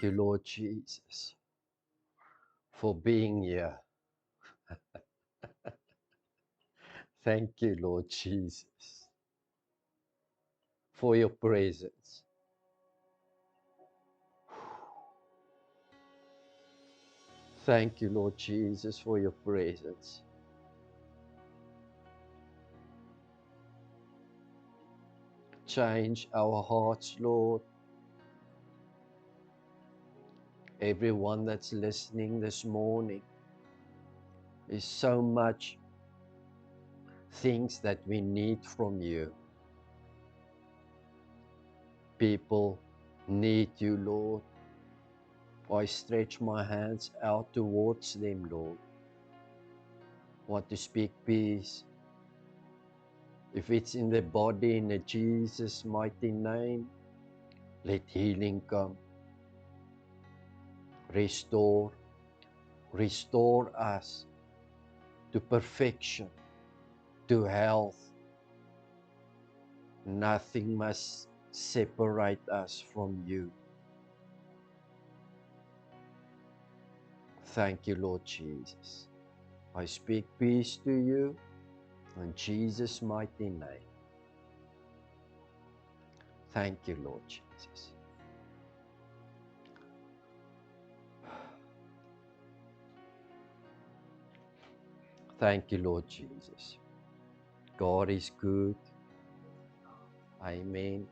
you, Lord Jesus, for being here. Thank you, Lord Jesus, for your presence. Thank you, Lord Jesus, for your presence. Change our hearts, Lord. Everyone that's listening this morning, there's so much things that we need from you. People need you, Lord. I stretch my hands out towards them, Lord. I want to speak peace. If it's in the body, in the Jesus' mighty name, let healing come. Restore us to perfection, to health. Nothing must separate us from you. Thank you, Lord Jesus. I speak peace to you in Jesus' mighty name. Thank you, Lord Jesus. Thank you, Lord Jesus. God is good. Amen.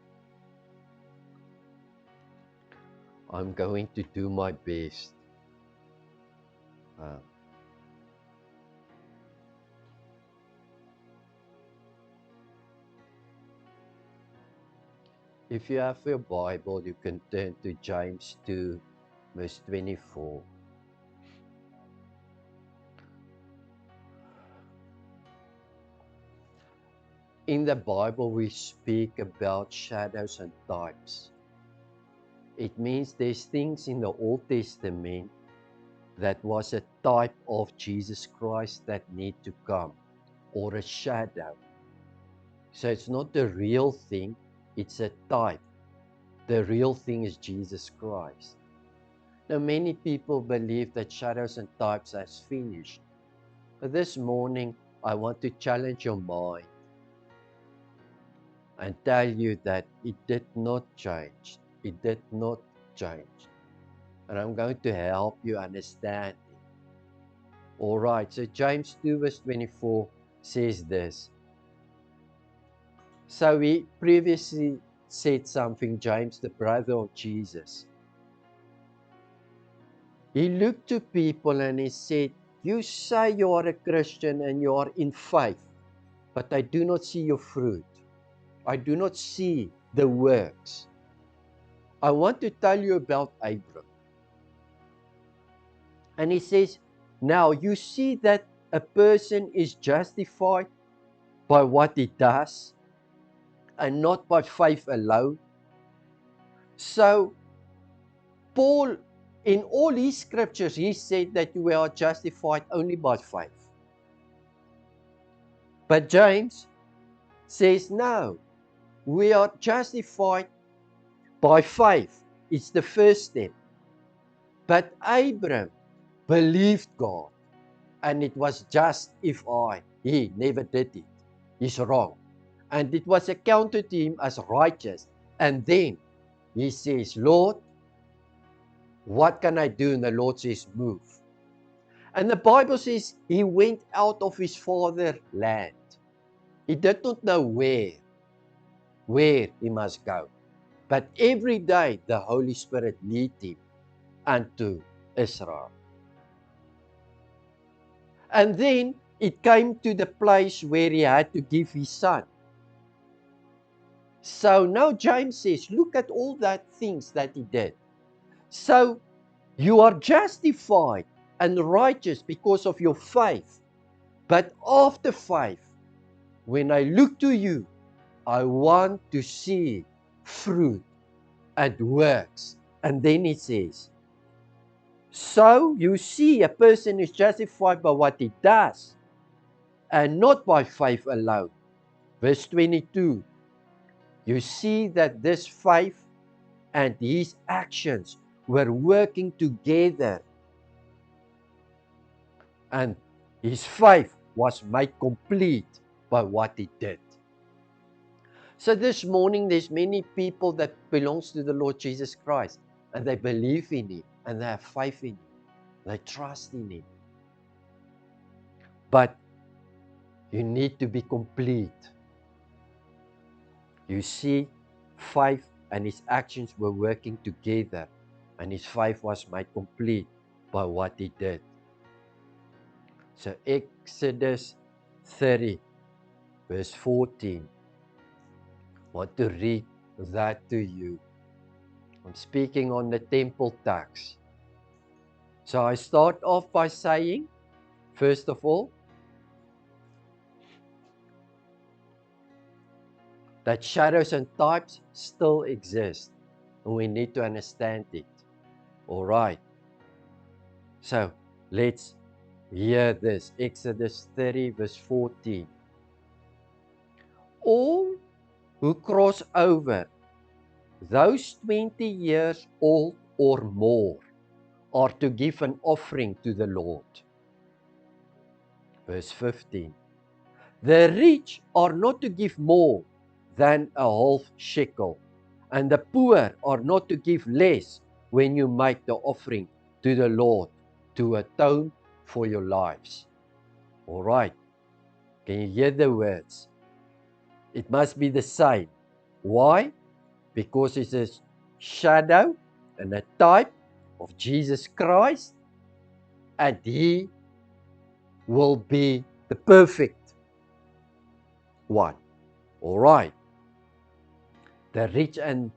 I'm going to do my best. If you have your Bible, you can turn to James 2, verse 24. In the Bible, we speak about shadows and types. It means there's things in the Old Testament that was a type of Jesus Christ that need to come, or a shadow. So it's not the real thing, it's a type. The real thing is Jesus Christ. Now, many people believe that shadows and types has finished. But this morning, I want to challenge your mind and tell you that it did not change. It did not change. And I'm going to help you understand it. All right, so James 2 verse 24 says this. So he previously said something, James, the brother of Jesus. He looked to people and he said, you say you are a Christian and you are in faith, but I do not see your fruit. I do not see the works. I want to tell you about Abram. And he says, now you see that a person is justified by what he does and not by faith alone. So Paul, in all his scriptures, he said that we are justified only by faith. But James says, no, we are justified by faith. It's the first step. But Abram believed God, and it was justified. He never did it. He's wrong. And it was accounted to him as righteous. And then he says, Lord, what can I do? And the Lord says, move. And the Bible says he went out of his father's land. He did not know where he must go. But every day the Holy Spirit led him unto Israel. And then it came to the place where he had to give his son. So now James says, look at all that things that he did. So you are justified and righteous because of your faith. But after faith, when I look to you, I want to see fruit and works. And then he says, so you see a person is justified by what he does and not by faith alone. Verse 22, you see that this faith and his actions were working together, and his faith was made complete by what he did. So this morning, there's many people that belongs to the Lord Jesus Christ, and they believe in him, and they have faith in him. They trust in him. But you need to be complete. You see, faith and his actions were working together, and his faith was made complete by what he did. So Exodus 30, verse 14. I want to read that to you. I'm speaking on the temple tax. So I start off by saying, first of all, that shadows and types still exist, and we need to understand it. All right. So let's hear this. Exodus 30, verse 14. All who cross over, those 20 years old or more, are to give an offering to the Lord. Verse 15. The rich are not to give more than a half shekel, and the poor are not to give less when you make the offering to the Lord to atone for your lives. All right. Can you hear the words? It must be the same. Why? Because it's a shadow and a type of Jesus Christ, and he will be the perfect one. All right. The rich and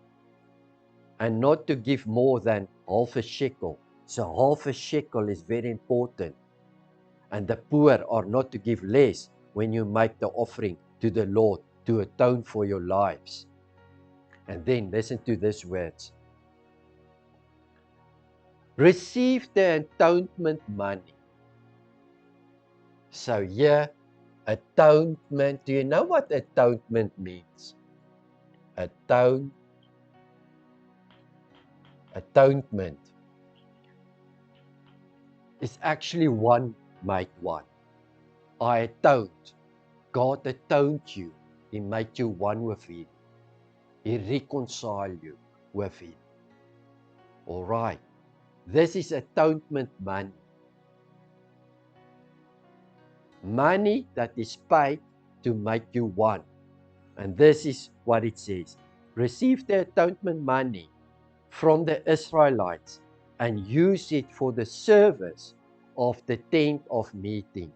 not to give more than half a shekel. So half a shekel is very important. And the poor are not to give less when you make the offering to the Lord to atone for your lives. And then listen to these words. Receive the atonement money. So here, atonement. Do you know what atonement means? Atonement is actually one made one. I atoned. God atoned you. He made you one with him. He reconciled you with him. All right. This is atonement money. Money that is paid to make you one. And this is what it says. Receive the atonement money from the Israelites and use it for the service of the tent of meeting.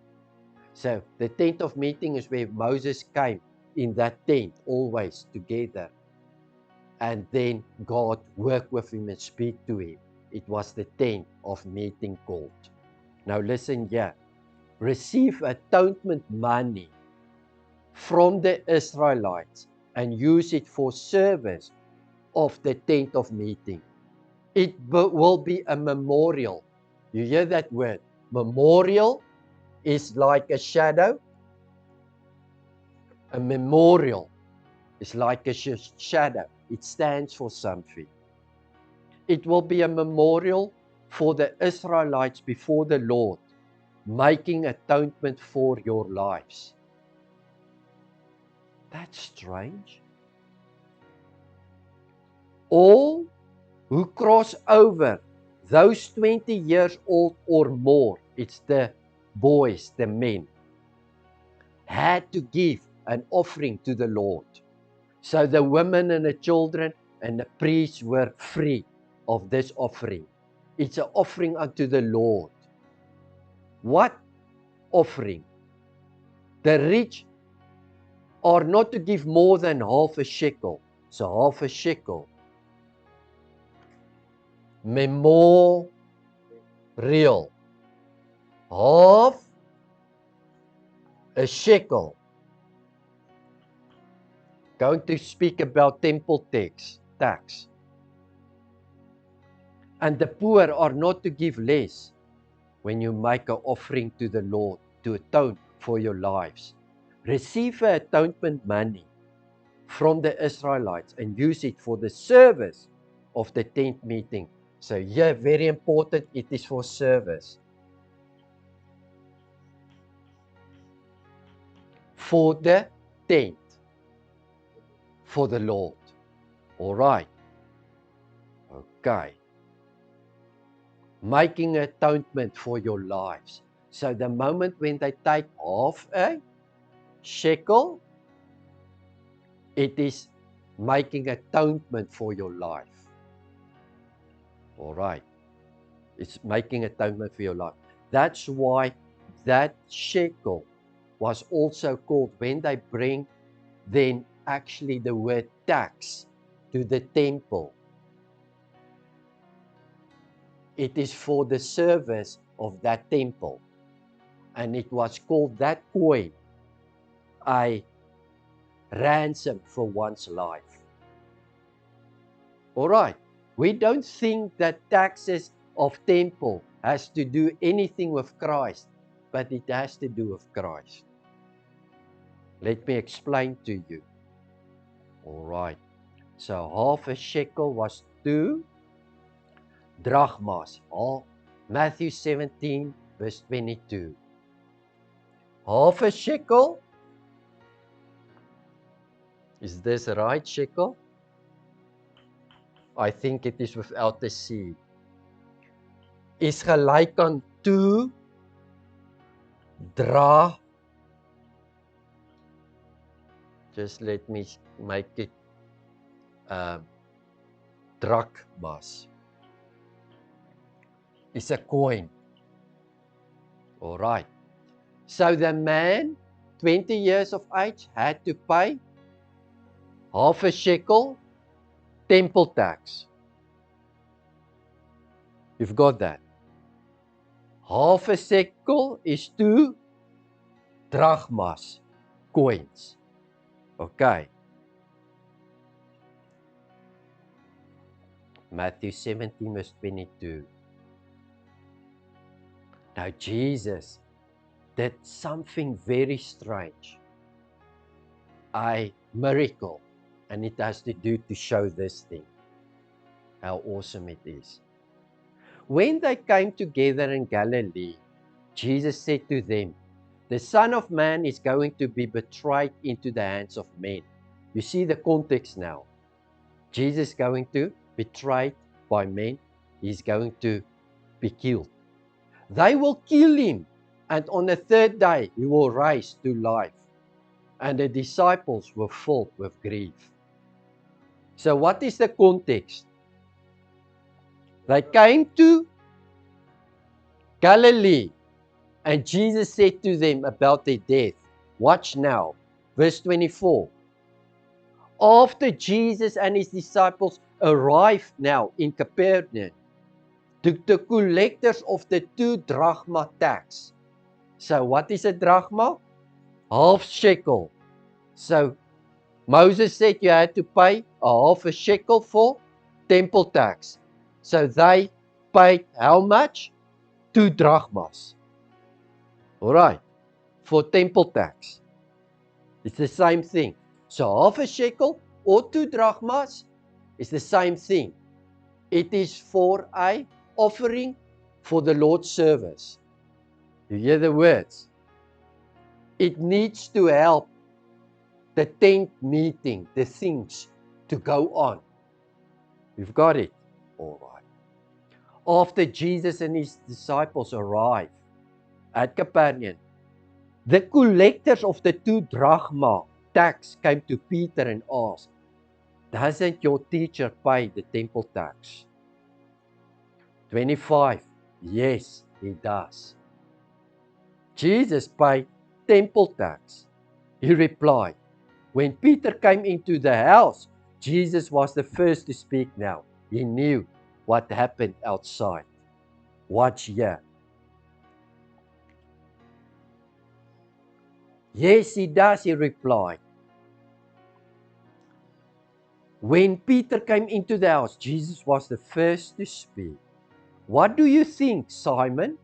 So the tent of meeting is where Moses came in that tent always together. And then God worked with him and speak to him. It was the tent of meeting called. Now listen here. Receive atonement money from the Israelites and use it for service of the tent of meeting. It will be a memorial. You hear that word? Memorial is like a shadow. A memorial is like a shadow. It stands for something. It will be a memorial for the Israelites before the Lord, making atonement for your lives. That's strange. All who cross over, those 20 years old or more, it's the boys, the men, had to give an offering to the Lord. So the women and the children and the priests were free of this offering. It's an offering unto the Lord. What offering? The rich are not to give more than half a shekel. So half a shekel. Memorial. Half a shekel. Going to speak about temple tax. And the poor are not to give less when you make an offering to the Lord to atone for your lives. Receive atonement money from the Israelites and use it for the service of the tent meeting. So here, very important, it is for service. For the tent. For the Lord. All right. Okay. Making atonement for your lives. So the moment when they take half a shekel, it is making atonement for your life. All right. It's making atonement for your life. That's why that shekel was also called, when they bring then actually the word tax to the temple, it is for the service of that temple. And it was called, that coin, a ransom for one's life. All right. We don't think that taxes of temple has to do anything with Christ, but it has to do with Christ. Let me explain to you. All right. So half a shekel was 2 drachmas. Matthew 17, verse 22. Half a shekel. Is this right, shekel? I think it is without the C. Is gelyk aan 2 dra. Just let me make it drachmas. It's a coin. All right. So the man, 20 years of age, had to pay half a shekel temple tax. You've got that. Half a shekel is 2 drachmas, coins. Okay. Matthew 17, verse 22. Now Jesus did something very strange, a miracle, and it has to do to show this thing, how awesome it is. When they came together in Galilee, Jesus said to them, the Son of Man is going to be betrayed into the hands of men. You see the context now. Jesus is going to be betrayed by men. He's going to be killed. They will kill him, and on the third day he will rise to life. And the disciples were filled with grief. So what is the context? They came to Galilee, and Jesus said to them about their death. Watch now, verse 24. After Jesus and his disciples arrived now in Capernaum, the collectors of the 2 drachma tax. So what is a drachma? Half shekel. So Moses said you had to pay a half a shekel for temple tax. So they paid how much? 2 drachmas. All right. For temple tax. It's the same thing. So half a shekel or 2 drachmas is the same thing. It is for a offering for the Lord's service. You hear the words? It needs to help the tent meeting, the things to go on. You've got it? All right. After Jesus and his disciples arrived at Capernaum, the collectors of the 2 drachma tax came to Peter and asked, doesn't your teacher pay the temple tax? 25. Yes, he does. Jesus paid temple tax. He replied, when Peter came into the house, Jesus was the first to speak now. He knew what happened outside. Watch here. Yes, he does, he replied. When Peter came into the house, Jesus was the first to speak. What do you think, Simon?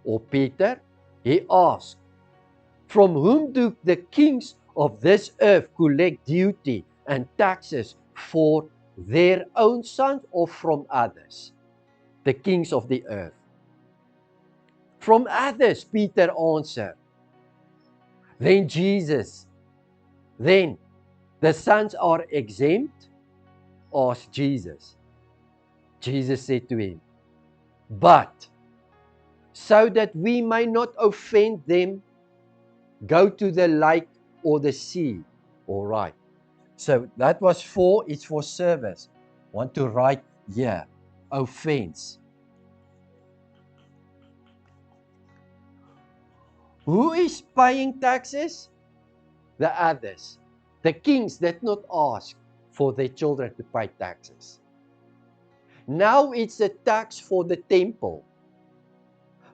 Or Peter? He asked. From whom do the kings of this earth collect duty and taxes for their own sons or from others, the kings of the earth? From others, Peter answered. Then the sons are exempt? Asked Jesus. Jesus said to him, but so that we may not offend them, go to the lake or the sea. All right. So that was it's for service. Want to write here, offense. Who is paying taxes? The others. The kings did not ask for their children to pay taxes. Now it's a tax for the temple.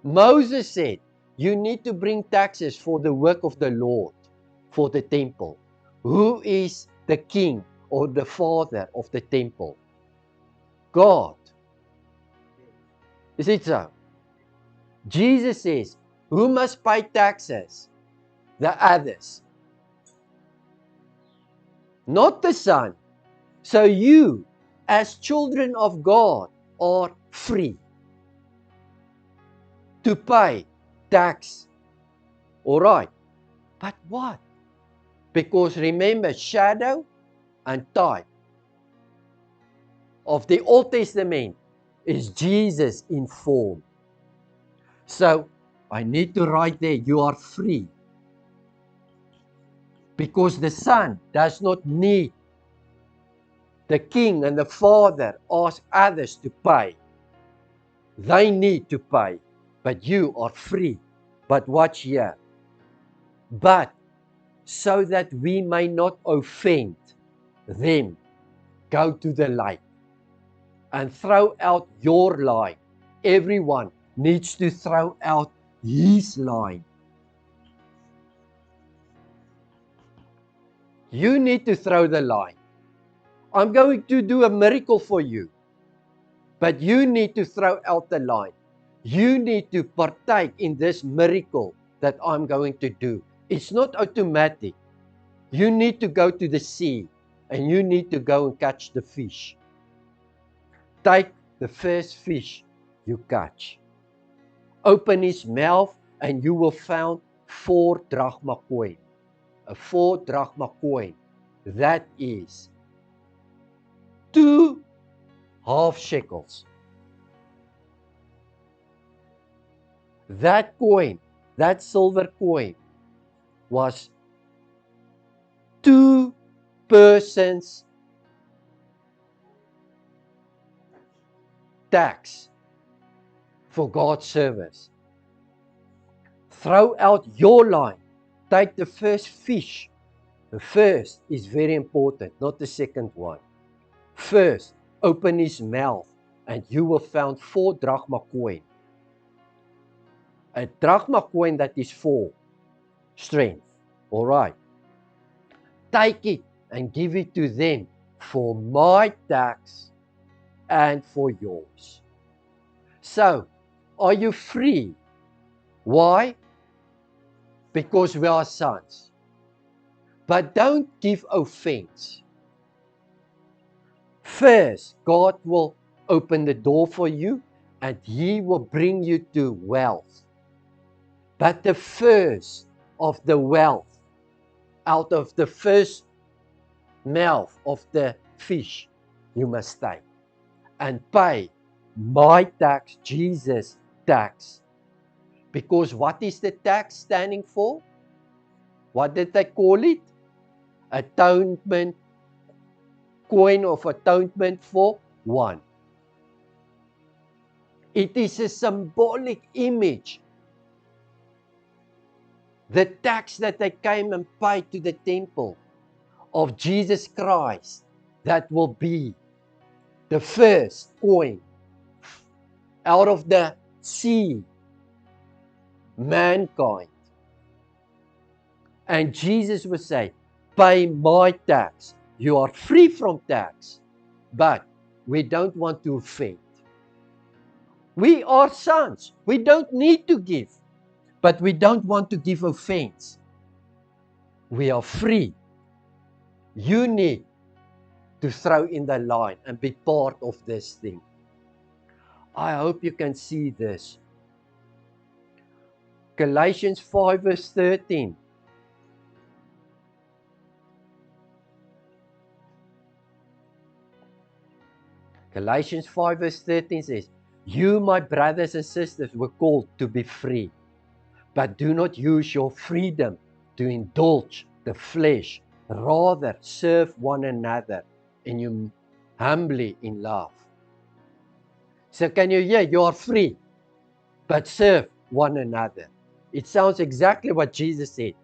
Moses said, you need to bring taxes for the work of the Lord, for the temple. Who is the king or the father of the temple? God. Is it so? Jesus says, who must pay taxes? The others. Not the Son. So you, as children of God, are free to pay tax. All right. But what? Because remember, shadow and type of the Old Testament is Jesus in form. So I need to write there, you are free. Because the Son does not need the King and the Father ask others to pay. They need to pay, but you are free. But watch here. But so that we may not offend them, go to the lake and throw out your line. Everyone needs to throw out his line. You need to throw the line. I'm going to do a miracle for you, but you need to throw out the line. You need to partake in this miracle that I'm going to do. It's not automatic. You need to go to the sea and you need to go and catch the fish. Take the first fish you catch. Open his mouth and you will find 4 drachma coin. A 4 drachma coin. That is 2 half shekels. That coin, that silver coin, was 2 persons' tax for God's service. Throw out your line. Take the first fish. The first is very important, not the second one. First, open his mouth and you will find 4 drachma coin. A drachma coin that is 4 strength. All right. Take it and give it to them for my tax and for yours. So, are you free? Why? Because we are sons. But don't give offense. First, God will open the door for you and He will bring you to wealth. But the first of the wealth, out of the first mouth of the fish, you must take and pay my tax, Jesus' tax. Because what is the tax standing for? What did they call it? Atonement, coin of atonement for one. It is a symbolic image. The tax that they came and paid to the temple of Jesus Christ, that will be the first coin out of the sea, mankind. And Jesus will say, pay my tax. You are free from tax, but we don't want to offend. We are sons. We don't need to give, but we don't want to give offense. We are free. You need to throw in the line and be part of this thing. I hope you can see this. Galatians 5 verse 13. Galatians 5 verse 13 says, you, my brothers and sisters, were called to be free, but do not use your freedom to indulge the flesh. Rather, serve one another and you humbly in love. So can you hear? You are free, but serve one another. It sounds exactly what Jesus said.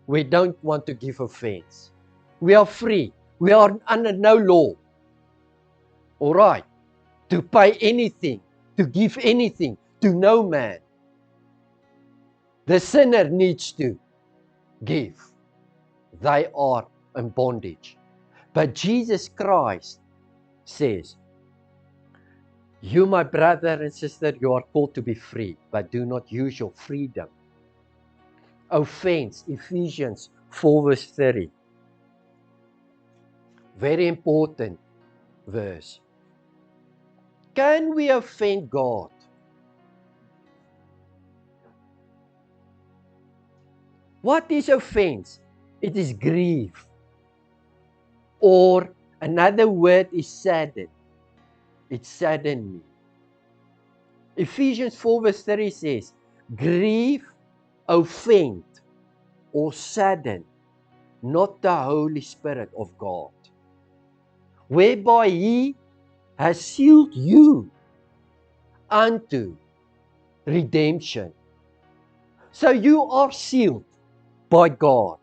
We don't want to give offense. We are free. We are under no law. All right. To pay anything, to give anything to no man. The sinner needs to give. They are in bondage. But Jesus Christ says, you, my brother and sister, you are called to be free, but do not use your freedom. Offense, Ephesians 4 verse 30. Very important verse. Can we offend God? What is offense? It is grief. Or another word is sadden. It saddened me. Ephesians 4 verse 30 says, grieve, offend, or sadden, not the Holy Spirit of God, whereby He has sealed you unto redemption. So you are sealed by God,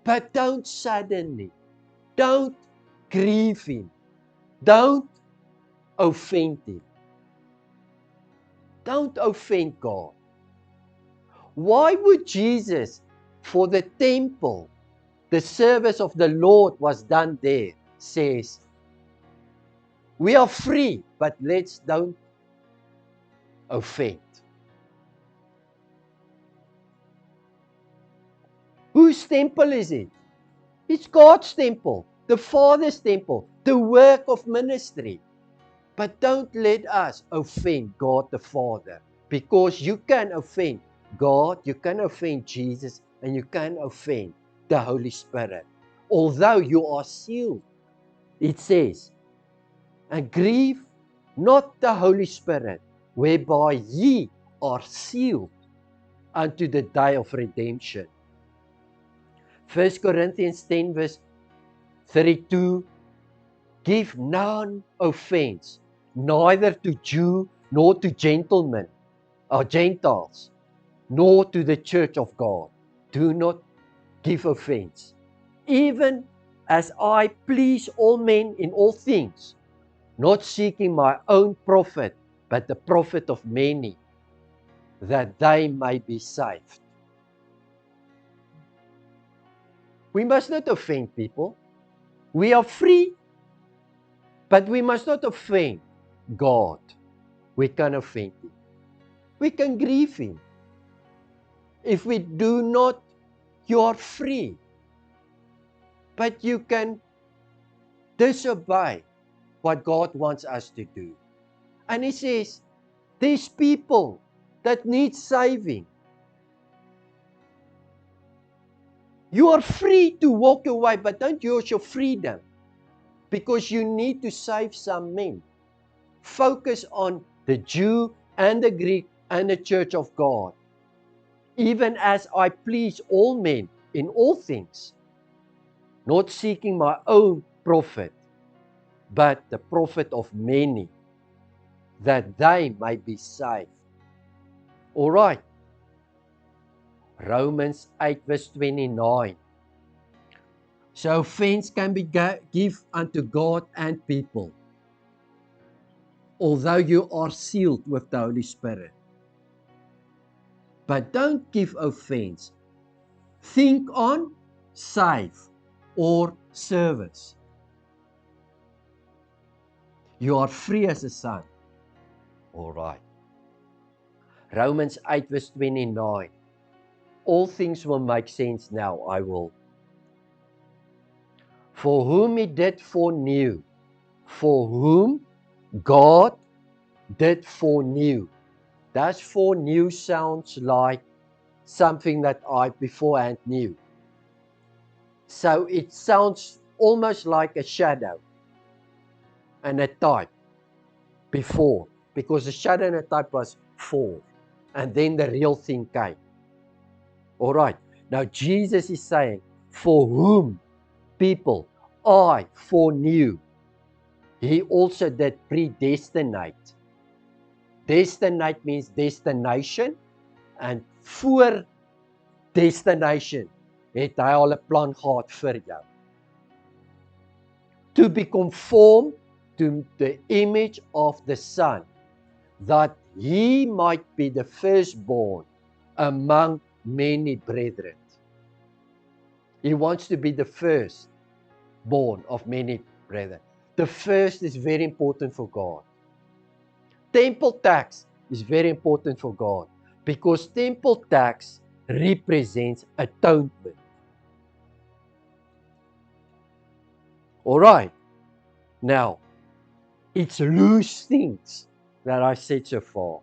but don't sadden Him. Don't grieve Him. Don't offend Him. Don't offend God. Why would Jesus, for the temple, the service of the Lord was done there, says, we are free, but let's don't offend. Whose temple is it? It's God's temple, the Father's temple, the work of ministry. But don't let us offend God the Father, because you can offend God, you can offend Jesus, and you can offend the Holy Spirit. Although you are sealed, it says, and grieve not the Holy Spirit, whereby ye are sealed unto the day of redemption. 1 Corinthians 10 verse 32, give none offense, neither to Jew nor to gentlemen or Gentiles, nor to the church of God. Do not give offense, even as I please all men in all things, not seeking my own profit, but the profit of many, that they may be saved. We must not offend people. We are free, but we must not offend God. We can offend Him. We can grieve Him. If we do not, you are free. But you can disobey what God wants us to do. And He says, there's people that need saving. You are free to walk away, but don't use your freedom, because you need to save some men. Focus on the Jew and the Greek and the church of God. Even as I please all men in all things, not seeking my own profit, but the profit of many, that they may be saved. All right. Romans 8 verse 29. So offense can be given unto God and people, although you are sealed with the Holy Spirit. But don't give offense. Think on save or service. You are free as a son. All right. Romans 8 verse 29. All things will make sense now. I will. For whom he did foreknew. For whom God did foreknew. Does foreknew sounds like something that I beforehand knew? So it sounds almost like a shadow and a type before, because the shadow and the type was for, and then the real thing came. All right. Now Jesus is saying, for whom people I foreknew, he also did predestinate. Destinate means destination, and voor destination het hy al 'n plan gehad vir jou. To be conformed to the image of the Son, that he might be the firstborn among many brethren. He wants to be the firstborn of many brethren. The first is very important for God. Temple tax is very important for God, because temple tax represents atonement. All right. Now, it's loose things that I said so far.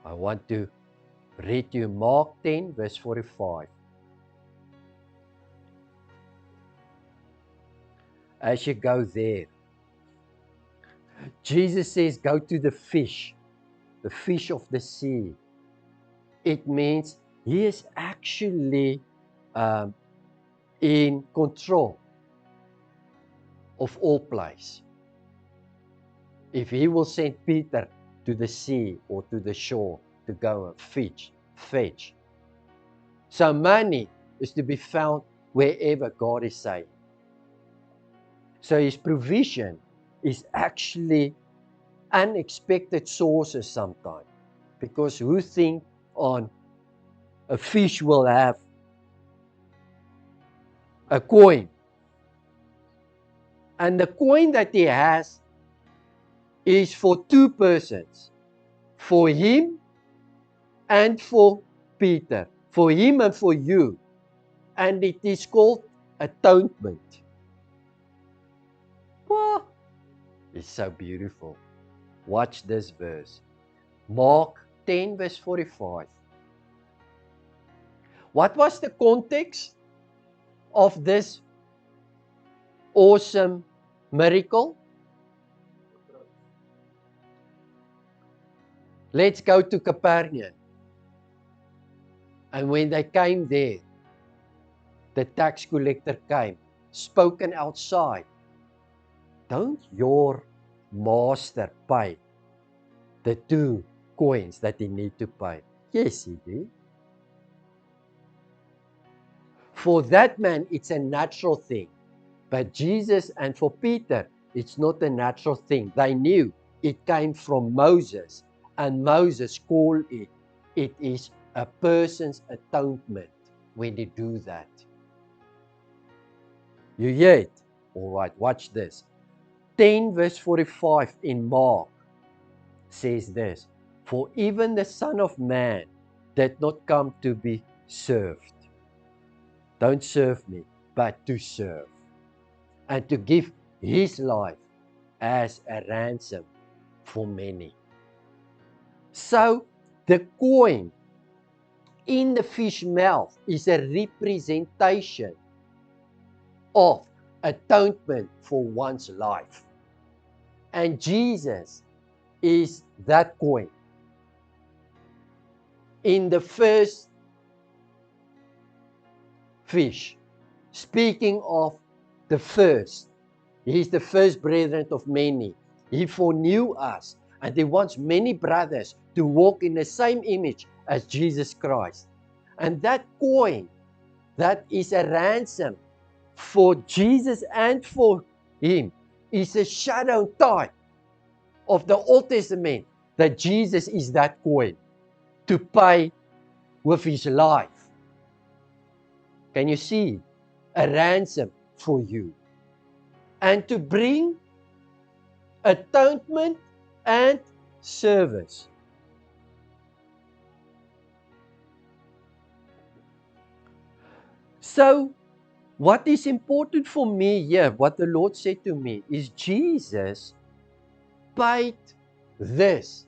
I want to read you Mark 10, verse 45. As you go there, Jesus says, go to the fish of the sea. It means he is actually in control of all place. If he will send Peter to the sea or to the shore to go and fetch. So money is to be found wherever God is saying. So his provision is actually unexpected sources sometimes. Because who think on a fish will have a coin? And the coin that he has is for two persons. For him and for Peter. For him and for you. And it is called atonement. Oh, it's so beautiful. Watch this verse. Mark 10 verse 45. What was the context of this awesome miracle? Let's go to Capernaum. And when they came there, the tax collector came, spoken outside. Don't your master pay the 2 coins that he need to pay? Yes, he did. For that man, it's a natural thing. But Jesus and for Peter, it's not a natural thing. They knew it came from Moses. And Moses called it. It is a person's atonement when they do that. You hear it? All right, watch this. 10 verse 45 in Mark says this. For even the Son of Man did not come to be served. Don't serve me, but to serve. And to give his life as a ransom for many. So the coin in the fish mouth is a representation of atonement for one's life. And Jesus is that coin. In the first fish, speaking of the first, he's the first brethren of many. He foreknew us, and he wants many brothers to walk in the same image as Jesus Christ. And that coin, that is a ransom for Jesus and for him, is a shadow type of the Old Testament, that Jesus is that coin to pay with his life. Can you see? A ransom for you. And to bring atonement and service. So, what is important for me here, what the Lord said to me, is Jesus paid this.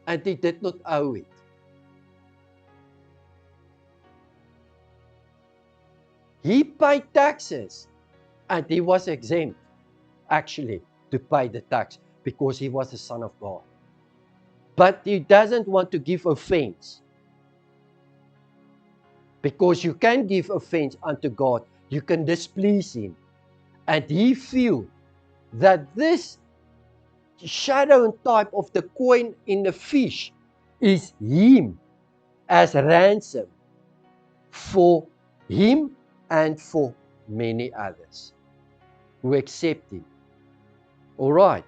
And he did not owe it. He paid taxes and he was exempt, actually, to pay the tax because he was the Son of God. But he doesn't want to give offense. Because you can give offense unto God, you can displease him. And he feel that this shadow and type of the coin in the fish is him as ransom for him and for many others who accept him. All right.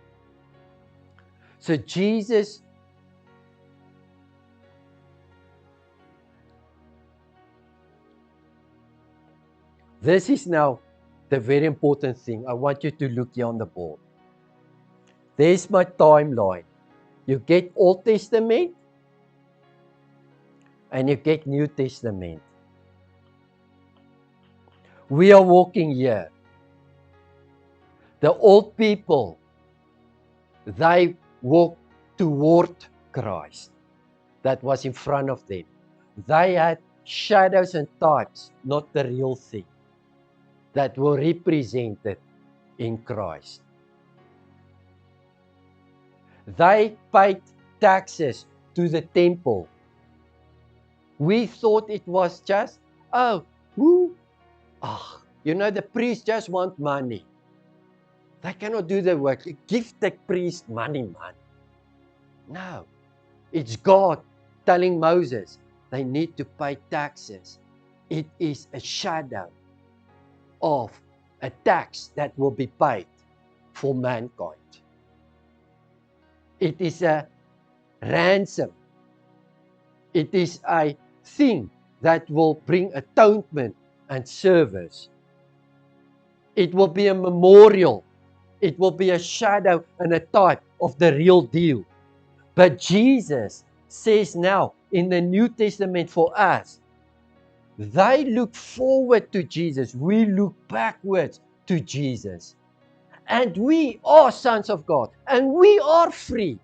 So Jesus this is now the very important thing. I want you to look here on the board. There's my timeline. You get Old Testament and you get New Testament. We are walking here. The old people, they walked toward Christ. That was in front of them. They had shadows and types, not the real thing, that were represented in Christ. They paid taxes to the temple. We thought it was just, the priests just want money. They cannot do the work. Give the priest money. No. It's God telling Moses they need to pay taxes. It is a shadow of a tax that will be paid for mankind. It is a ransom. It is a thing that will bring atonement and service. It will be a memorial. It will be a shadow and a type of the real deal. But Jesus says now in the New Testament for us, they look forward to Jesus. We look backwards to Jesus. And we are sons of God. And we are free.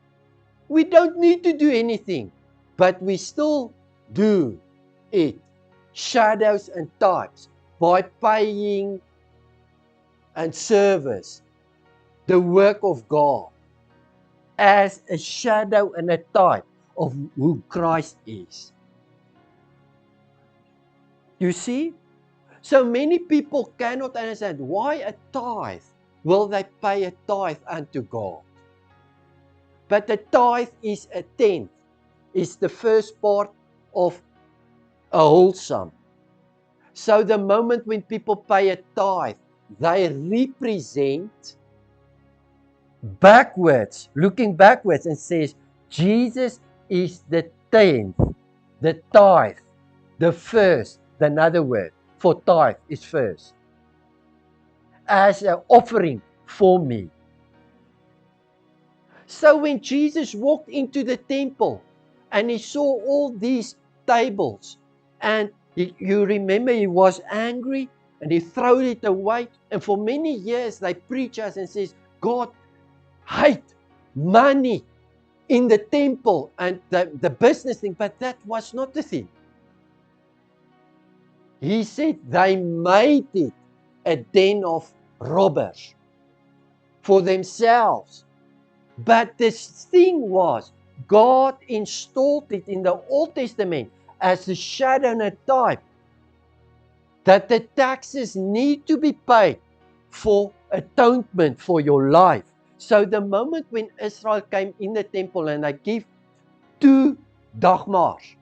We don't need to do anything. But we still do it. Shadows and types. By paying and service. The work of God. As a shadow and a type of who Christ is. You see? So many people cannot understand why a tithe. Will they pay a tithe unto God? But the tithe is a tenth. It's the first part of a whole sum. So the moment when people pay a tithe, they represent backwards, looking backwards and says, Jesus is the tenth, the tithe, the first. Another word for tithe is first. As an offering for me. So when Jesus walked into the temple and he saw all these tables and you remember he was angry and he threw it away, and for many years they preach us and says God hate money in the temple and the business thing, but that was not the thing. He said they made it a den of robbers for themselves. But this thing was, God installed it in the Old Testament as a shadow and a type that the taxes need to be paid for atonement for your life. So the moment when Israel came in the temple and they give 2 dagmars,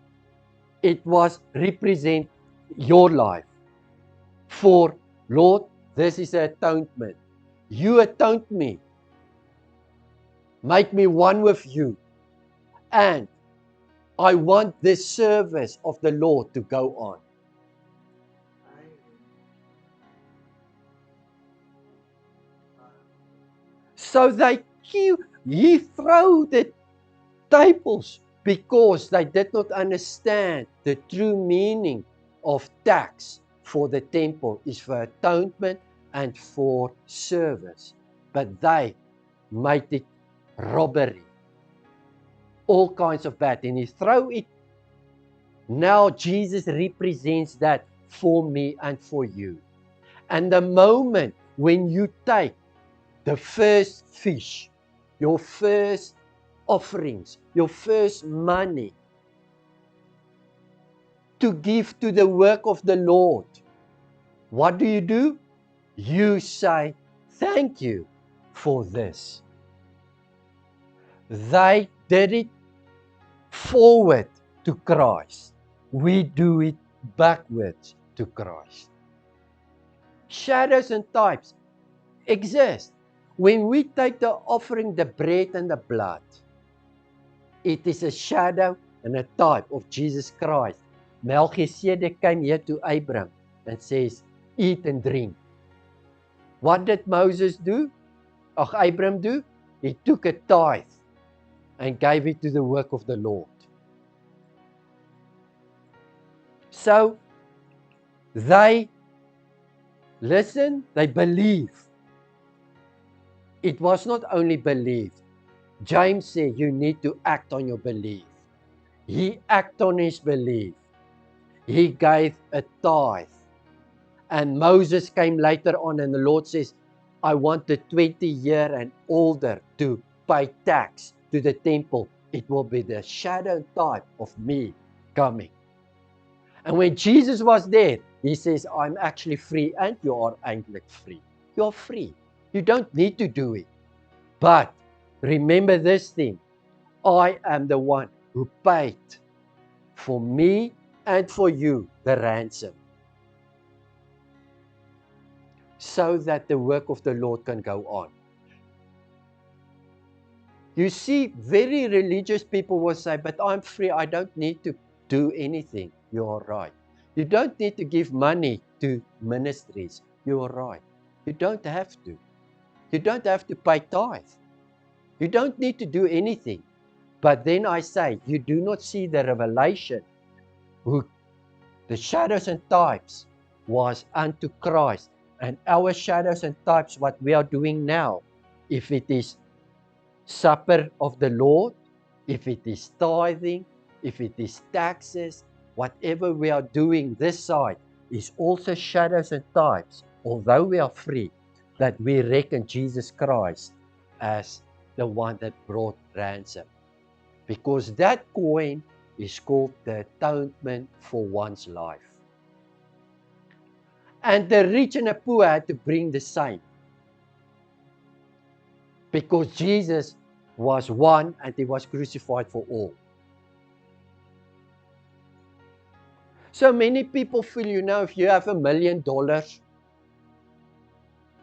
it was represent your life. For Lord, this is an atonement. You atoned me. Make me one with you. And I want this service of the Lord to go on. So he threw the tables because they did not understand the true meaning of tax for the temple is for atonement and for service. But they made it robbery. All kinds of bad. And he throw it. Now Jesus represents that for me and for you. And the moment when you take the first fish, your first offerings, your first money to give to the work of the Lord, what do? You say, thank you for this. They did it forward to Christ. We do it backwards to Christ. Shadows and types exist. When we take the offering, the bread and the blood, it is a shadow and a type of Jesus Christ. Melchizedek came here to Abraham and says, eat and drink. What did Moses do? Abraham do? He took a tithe and gave it to the work of the Lord. So, they listen, they believe. It was not only believed. James said you need to act on your belief. He acted on his belief. He gave a tithe. And Moses came later on and the Lord says, I want the 20-year and older to pay tax to the temple. It will be the shadow type of me coming. And when Jesus was there, he says, I'm actually free and you are actually free. You're free. You don't need to do it. But remember this thing. I am the one who paid for me and for you the ransom, so that the work of the Lord can go on. You see, very religious people will say, but I'm free, I don't need to do anything. You're right. You don't need to give money to ministries. You're right. You don't have to. You don't have to pay tithe. You don't need to do anything. But then I say, you do not see the revelation, who the shadows and types was unto Christ. And our shadows and types, what we are doing now, if it is supper of the Lord, if it is tithing, if it is taxes, whatever we are doing this side is also shadows and types, although we are free, that we reckon Jesus Christ as the one that brought ransom. Because that coin is called the atonement for one's life. And the rich and the poor had to bring the same. Because Jesus was one and he was crucified for all. So many people feel, if you have $1 million,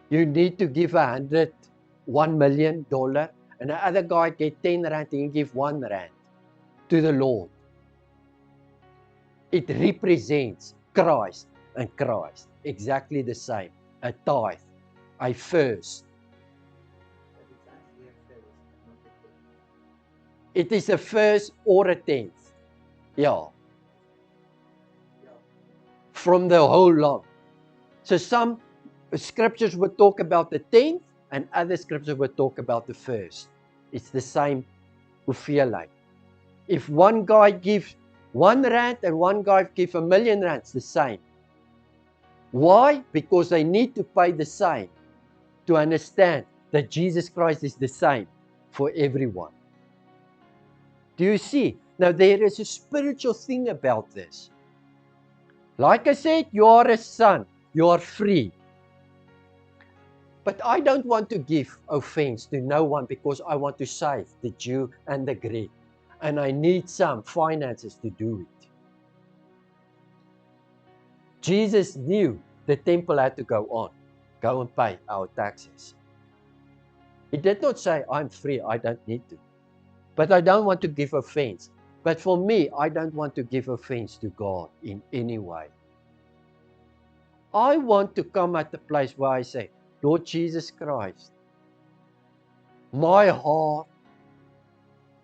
you need to give $1 million, and the other guy get 10 rand and you give 1 rand to the Lord. It represents Christ and Christ. Exactly the same. A tithe, a first. It is a first or a tenth. Yeah. From the whole lot. So some scriptures would talk about the tenth and other scriptures would talk about the first. It's the same hoeveelheid. If one guy gives 1 rand and one guy gives 1 million rand, it's the same. Why? Because they need to pay the same to understand that Jesus Christ is the same for everyone. Do you see? Now there is a spiritual thing about this. Like I said, you are a son. You are free. But I don't want to give offense to no one because I want to save the Jew and the Greek. And I need some finances to do it. Jesus knew the temple had to go on. Go and pay our taxes. He did not say, I'm free, I don't need to. But I don't want to give offense. But for me, I don't want to give offense to God in any way. I want to come at the place where I say, Lord Jesus Christ, my heart,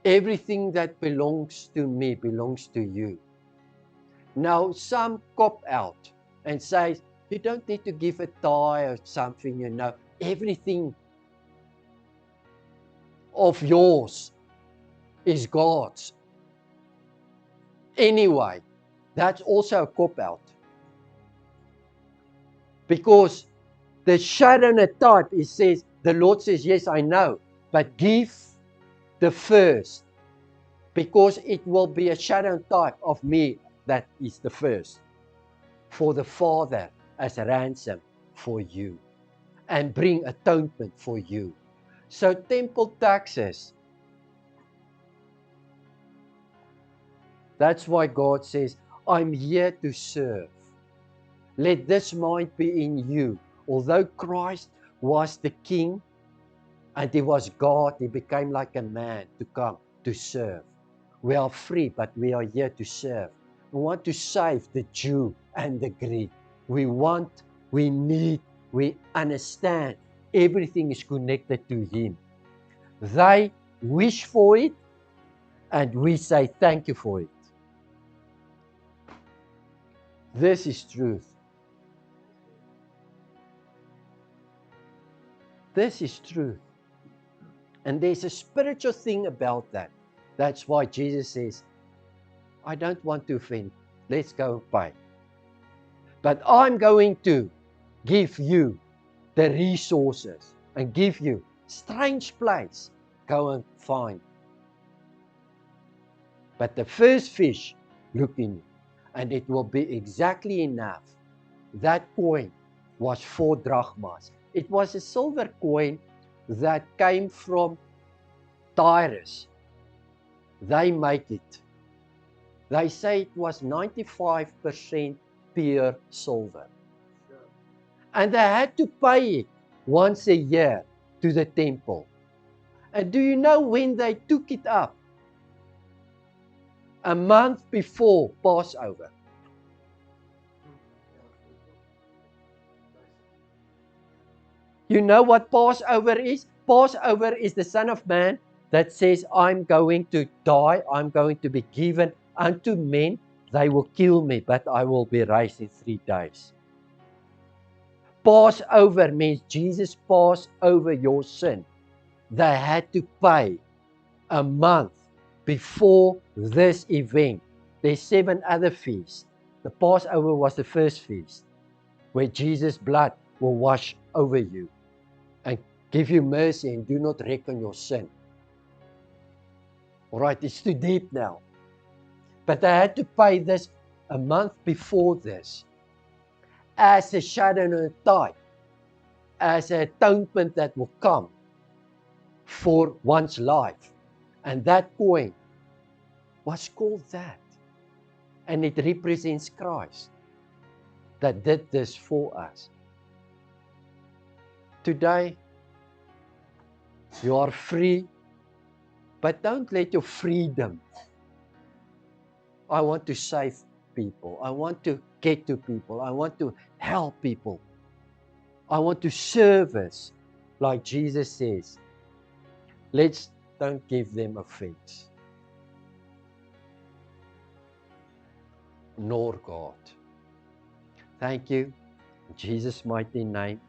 Everything that belongs to me belongs to you. Now, some cop out and say, you don't need to give a tie or something, you know. Everything of yours is God's. Anyway, that's also a cop out. Because the Sharon type, it says, the Lord says, yes, I know, but give the first, because it will be a Sharon type of me that is the first, for the Father as a ransom for you, and bring atonement for you. So temple taxes, that's why God says, I'm here to serve. Let this mind be in you. Although Christ was the King and he was God, he became like a man to come to serve. We are free, but we are here to serve. We want to save the Jew and the Greek. We want, we need, we understand everything is connected to him. They wish for it, and we say thank you for it. This is truth. This is truth. And there's a spiritual thing about that. That's why Jesus says, I don't want to offend. Let's go and pay. But I'm going to give you the resources and give you strange place. Go and find. But the first fish, look in, and it will be exactly enough. That coin was 4 drachmas. It was a silver coin that came from Tyrus. They make it. They say it was 95% pure silver. And they had to pay it once a year to the temple. And do you know when they took it up? A month before Passover. You know what Passover is? Passover is the Son of Man that says, I'm going to die, I'm going to be given unto men. They will kill me, but I will be raised in 3 days. Passover means Jesus passed over your sin. They had to pay a month before this event. There's 7 other feasts. The Passover was the first feast where Jesus' blood will wash over you and give you mercy and do not reckon your sin. All right, it's too deep now. But they had to pay this a month before this as a shadow and a type, as an atonement that will come for one's life. And that coin was called that. And it represents Christ that did this for us. Today, you are free, but don't let your freedom. I want to save people. I want to get to people. I want to help people. I want to service, like Jesus says. Let's don't give them offense, nor God. Thank you. In Jesus' mighty name,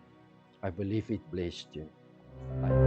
I believe it blessed you. Amen.